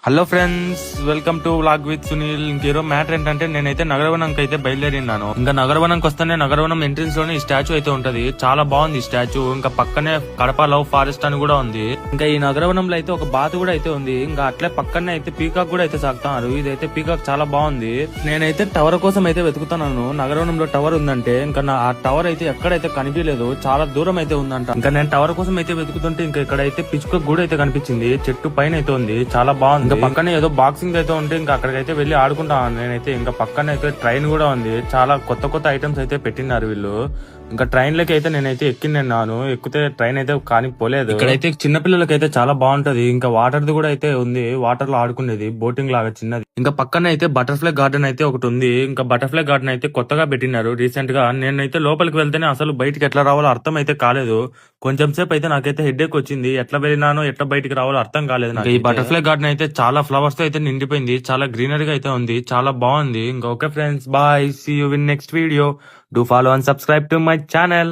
Hello friends, welcome to vlog with Sunil. ఇంకేరో matter ఏంటంటే నేనైతే నగరవనంకి అయితే బయలుదేరినాను. ఇంకా నగరవనంకి వస్తేనే నగరవనం ఎంట్రన్స్ లోనే ఈ స్టాచ్యూ అయితే ఉంటది. చాలా బాగుంది ఈ స్టాచ్యూ. ఇంకా పక్కనే కడప లవ్ ఫారెస్ట్ అని కూడా ఉంది. ఇంకా ఈ నగరవనంలో అయితే ఒక బాత్ కూడా అయితే ఉంది. ఇంకా అట్లే పక్కనే అయితే పీకాక్ కూడా అయితే సాగుతున్నారు. ఇదైతే పీకాక్ చాలా బాగుంది. నేనైతే టవర్ కోసం అయితే వెతుకుతున్నాను. నగరవనంలో టవర్ ఉందంటే ఇంకా ఆ టవర్ అయితే ఎక్కడైతే కనిపించలేదు, చాలా దూరం అయితే ఉందంట. ఇంకా నేను టవర్ కోసం అయితే వెతుకుతుంటే ఇంకా ఇక్కడైతే పిచ్చుక కూడా అయితే కనిపించింది. చెట్టు పైన అయితే ఉంది, చాలా బాగుంది. ఇంకా పక్కనే ఏదో బాక్సింగ్ అయితే ఉంటే ఇంకా అక్కడికైతే వెళ్ళి ఆడుకుంటాను నేనైతే. ఇంకా పక్కన అయితే ట్రైన్ కూడా ఉంది. చాలా కొత్త కొత్త ఐటమ్స్ అయితే పెట్టినారు వీళ్ళు. ఇంకా ట్రైన్ లకి అయితే నేనైతే ఎక్కినాను. ఎక్కితే ట్రైన్ అయితే కానీ పోలేదు. ఇక్కడైతే చిన్నపిల్లలకి అయితే చాలా బాగుంటది. ఇంకా వాటర్ ది కూడా అయితే ఉంది, వాటర్ లో ఆడుకునేది బోటింగ్ లాగా చిన్నది. ఇంకా పక్కన అయితే బటర్ఫ్లై గార్డెన్ అయితే ఒకటి ఉంది. ఇంకా బటర్ఫ్లై గార్డెన్ అయితే కొత్తగా పెట్టినారు రీసెంట్ గా. నేనైతే లోపలికి వెళ్తేనే అసలు బయటికి ఎట్లా రావాలో అర్థం అయితే కాలేదు. కొంచెం సేపు అయితే నాకైతే హెడ్ఏక్ వచ్చింది. ఎట్లా వెళ్ళినానో ఎట్లా బయటికి రావాలో అర్థం కాలేదు నాకు. ఈ బటర్ఫ్లై గార్డెన్ అయితే చాలా ఫ్లవర్స్ తో అయితే నిండిపోయింది. చాలా గ్రీనరీగా అయితే ఉంది, చాలా బాగుంది. ఇంకా okay friends, bye, see you in next video. Do follow and subscribe to my channel.